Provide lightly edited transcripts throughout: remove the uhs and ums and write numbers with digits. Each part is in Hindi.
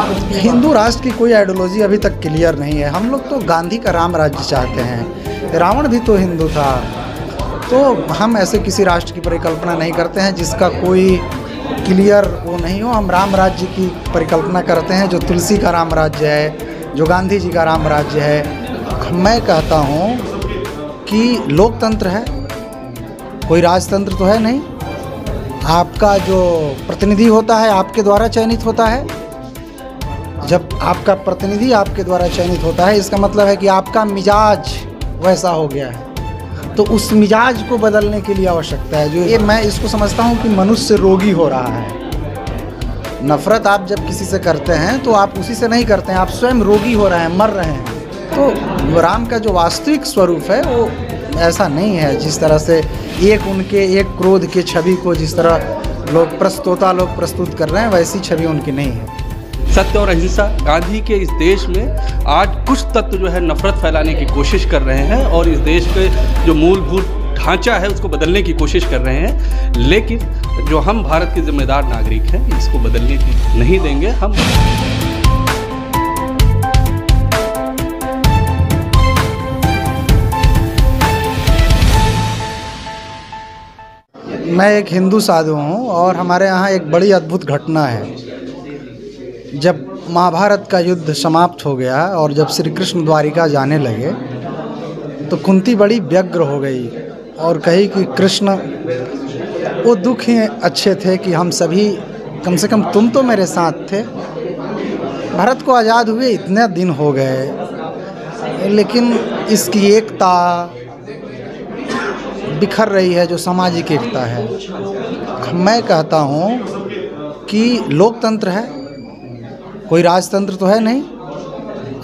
हिंदू राष्ट्र की कोई आइडियोलॉजी अभी तक क्लियर नहीं है। हम लोग तो गांधी का राम राज्य चाहते हैं। रावण भी तो हिंदू था। तो हम ऐसे किसी राष्ट्र की परिकल्पना नहीं करते हैं जिसका कोई क्लियर वो नहीं हो। हम राम राज्य की परिकल्पना करते हैं जो तुलसी का राम राज्य है, जो गांधी जी का राम राज्य है। मैं कहता हूँ कि लोकतंत्र है, कोई राजतंत्र तो है नहीं। आपका जो प्रतिनिधि होता है आपके द्वारा चयनित होता है। जब आपका प्रतिनिधि आपके द्वारा चयनित होता है इसका मतलब है कि आपका मिजाज वैसा हो गया है। तो उस मिजाज को बदलने के लिए आवश्यकता है। जो ये मैं इसको समझता हूँ कि मनुष्य रोगी हो रहा है। नफ़रत आप जब किसी से करते हैं तो आप उसी से नहीं करते हैं, आप स्वयं रोगी हो रहे हैं, मर रहे हैं। तो राम का जो वास्तविक स्वरूप है वो ऐसा नहीं है जिस तरह से एक क्रोध के छवि को जिस तरह लोग प्रस्तुत कर रहे हैं, वैसी छवि उनकी नहीं है। सत्य और अहिंसा गांधी के इस देश में आज कुछ तत्व जो है नफरत फैलाने की कोशिश कर रहे हैं और इस देश के जो मूलभूत ढांचा है उसको बदलने की कोशिश कर रहे हैं। लेकिन जो हम भारत के जिम्मेदार नागरिक हैं इसको बदलने की नहीं देंगे। हम मैं एक हिंदू साधु हूँ और हमारे यहाँ एक बड़ी अद्भुत घटना है। जब महाभारत का युद्ध समाप्त हो गया और जब श्री कृष्ण द्वारिका जाने लगे तो कुंती बड़ी व्यग्र हो गई और कही कि कृष्ण वो दुख ही अच्छे थे कि हम सभी, कम से कम तुम तो मेरे साथ थे। भारत को आज़ाद हुए इतने दिन हो गए लेकिन इसकी एकता बिखर रही है, जो सामाजिक एकता है। मैं कहता हूँ कि लोकतंत्र है, कोई राजतंत्र तो है नहीं।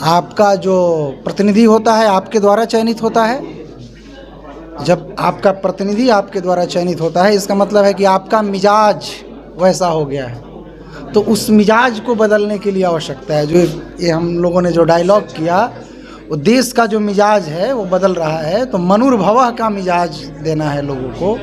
आपका जो प्रतिनिधि होता है आपके द्वारा चयनित होता है। जब आपका प्रतिनिधि आपके द्वारा चयनित होता है इसका मतलब है कि आपका मिजाज वैसा हो गया है। तो उस मिजाज को बदलने के लिए आवश्यकता है। जो ये हम लोगों ने जो डायलॉग किया, वो देश का जो मिजाज है वो बदल रहा है। तो मनुर्भवः का मिजाज देना है लोगों को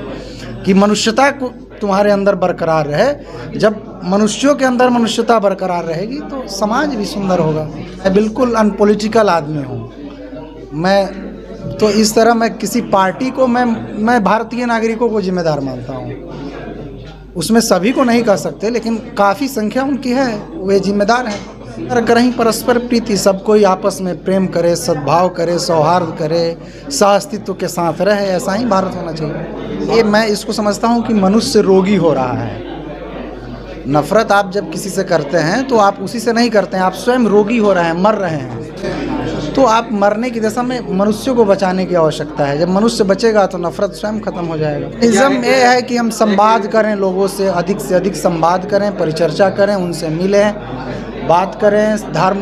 कि मनुष्यता को तुम्हारे अंदर बरकरार रहे। जब मनुष्यों के अंदर मनुष्यता बरकरार रहेगी तो समाज भी सुंदर होगा। मैं बिल्कुल अनपॉलिटिकल आदमी हूँ। मैं तो इस तरह मैं किसी पार्टी को मैं भारतीय नागरिकों को जिम्मेदार मानता हूँ। उसमें सभी को नहीं कह सकते लेकिन काफ़ी संख्या उनकी है, वे जिम्मेदार हैं। कहीं परस्पर प्रीति, सब कोई आपस में प्रेम करे, सद्भाव करे, सौहार्द करे, सहअस्तित्व के साथ रहे, ऐसा ही भारत होना चाहिए। ये मैं इसको समझता हूँ कि मनुष्य रोगी हो रहा है। नफ़रत आप जब किसी से करते हैं तो आप उसी से नहीं करते हैं, आप स्वयं रोगी हो रहे हैं, मर रहे हैं। तो आप मरने की दशा में मनुष्य को बचाने की आवश्यकता है। जब मनुष्य बचेगा तो नफ़रत स्वयं खत्म हो जाएगा। इज़्म ये है कि हम संवाद करें, लोगों से अधिक संवाद करें, परिचर्चा करें, उनसे मिलें, बात करें, धर्म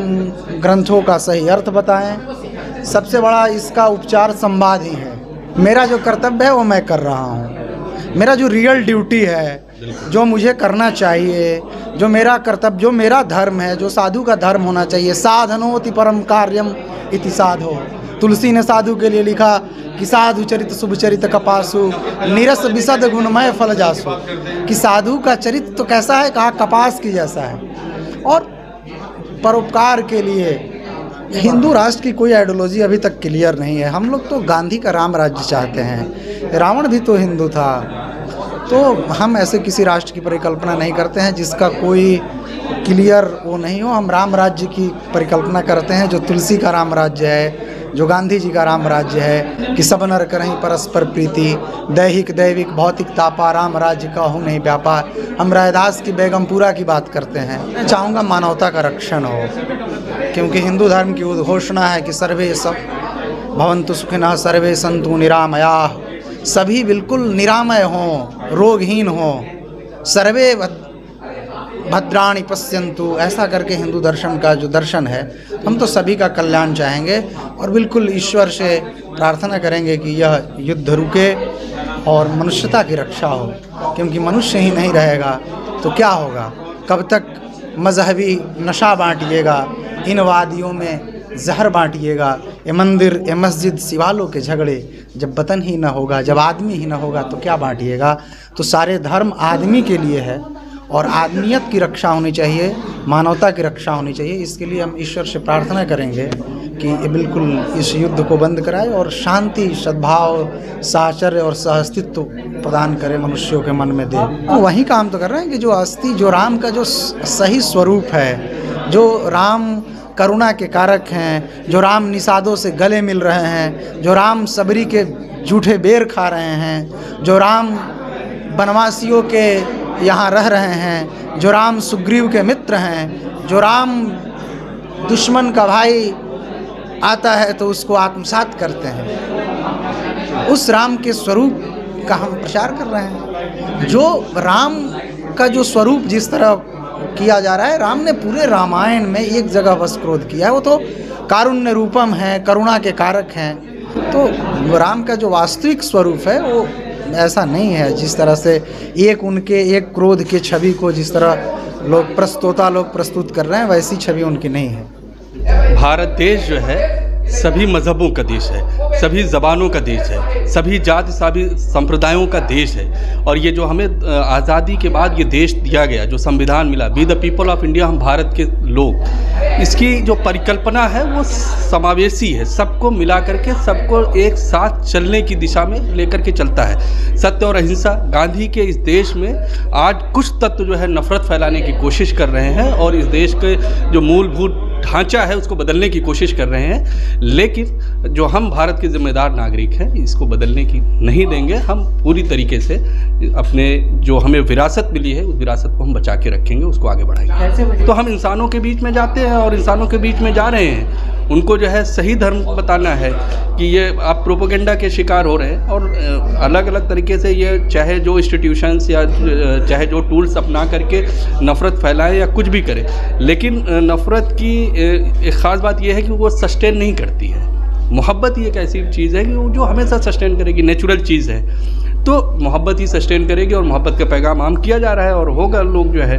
ग्रंथों का सही अर्थ बताएं। सबसे बड़ा इसका उपचार संवाद ही है। मेरा जो कर्तव्य है वो मैं कर रहा हूँ। मेरा जो रियल ड्यूटी है, जो मुझे करना चाहिए, जो मेरा कर्तव्य, जो मेरा धर्म है, जो साधु का धर्म होना चाहिए। साधनोति परम कार्यम इति साधो। तुलसी ने साधु के लिए लिखा कि साधु चरित शुभ चरित कपासु निरस विशद गुणमय फल जासु। कि साधु का चरित्र तो कैसा है, कहा कपास की जैसा है। और परोपकार के लिए हिंदू राष्ट्र की कोई आइडियोलॉजी अभी तक क्लियर नहीं है। हम लोग तो गांधी का राम राज्य चाहते हैं। रावण भी तो हिंदू था। तो हम ऐसे किसी राष्ट्र की परिकल्पना नहीं करते हैं जिसका कोई क्लियर वो नहीं हो। हम राम राज्य की परिकल्पना करते हैं जो तुलसी का राम राज्य है, जो गांधी जी का राम राज्य है कि सब नर करहीं परस्पर प्रीति, दैहिक दैविक भौतिक तापा, राम राज्य का हो नहीं व्यापार। हम रायदास की बेगमपुरा की बात करते हैं। मैं चाहूँगा मानवता का रक्षण हो, क्योंकि हिंदू धर्म की उद्घोषणा है कि सर्वे सब भवन्तु सुखिनः सर्वे सन्तु निरामयाः। सभी बिल्कुल निरामय हों, रोगहीन हों, सर्वे भद्राणि पश्यन्तु। ऐसा करके हिंदू दर्शन का जो दर्शन है, हम तो सभी का कल्याण चाहेंगे और बिल्कुल ईश्वर से प्रार्थना करेंगे कि यह युद्ध रुके और मनुष्यता की रक्षा हो। क्योंकि मनुष्य ही नहीं रहेगा तो क्या होगा? कब तक मजहबी नशा बांटिएगा, इन वादियों में जहर बांटिएगा। ये मंदिर, ये मस्जिद, शिवालों के झगड़े, जब वतन ही न होगा, जब आदमी ही न होगा तो क्या बांटिएगा? तो सारे धर्म आदमी के लिए है और आदमियत की रक्षा होनी चाहिए, मानवता की रक्षा होनी चाहिए। इसके लिए हम ईश्वर से प्रार्थना करेंगे कि ये बिल्कुल इस युद्ध को बंद कराए और शांति, सद्भाव, साहचर्य और सहअस्तित्व प्रदान करे, मनुष्यों के मन में दे। वो वही काम तो कर रहे हैं कि जो राम का जो सही स्वरूप है, जो राम करुणा के कारक हैं, जो राम निषादों से गले मिल रहे हैं, जो राम सबरी के जूठे बेर खा रहे हैं, जो राम वनवासियों के यहाँ रह रहे हैं, जो राम सुग्रीव के मित्र हैं, जो राम दुश्मन का भाई आता है तो उसको आत्मसात करते हैं, उस राम के स्वरूप का हम प्रचार कर रहे हैं। जो राम का जो स्वरूप जिस तरह किया जा रहा है, राम ने पूरे रामायण में एक जगह बस क्रोध किया है, वो तो कारुण्य रूपम है, करुणा के कारक हैं। तो राम का जो वास्तविक स्वरूप है वो ऐसा नहीं है जिस तरह से उनके एक क्रोध के छवि को जिस तरह लोग प्रस्तुत कर रहे हैं, वैसी छवि उनकी नहीं है। भारत देश जो है सभी मज़हबों का देश है, सभी ज़बानों का देश है, सभी जाति सभी संप्रदायों का देश है। और ये जो हमें आज़ादी के बाद ये देश दिया गया, जो संविधान मिला, we the people of India, हम भारत के लोग, इसकी जो परिकल्पना है वो समावेशी है, सबको मिला करके सबको एक साथ चलने की दिशा में लेकर के चलता है। सत्य और अहिंसा, गांधी के इस देश में आज कुछ तत्व जो है नफ़रत फैलाने की कोशिश कर रहे हैं और इस देश के जो मूलभूत ढांचा है उसको बदलने की कोशिश कर रहे हैं। लेकिन जो हम भारत के जिम्मेदार नागरिक हैं, इसको बदलने की नहीं देंगे। हम पूरी तरीके से अपने जो हमें विरासत मिली है उस विरासत को हम बचा के रखेंगे, उसको आगे बढ़ाएंगे। तो हम इंसानों के बीच में जाते हैं और इंसानों के बीच में जा रहे हैं, उनको जो है सही धर्म बताना है कि ये आप प्रोपेगेंडा के शिकार हो रहे हैं। और अलग अलग तरीके से ये चाहे जो इंस्टीट्यूशंस या चाहे जो टूल्स अपना करके नफ़रत फैलाएं या कुछ भी करें, लेकिन नफ़रत की एक ख़ास बात यह है कि वो सस्टेन नहीं करती है। मोहब्बत ही एक ऐसी चीज़ है कि वो जो हमेशा सस्टेन करेगी, नेचुरल चीज़ है। तो मोहब्बत ही सस्टेन करेगी और मोहब्बत का पैगाम आम किया जा रहा है और होगा। लोग जो है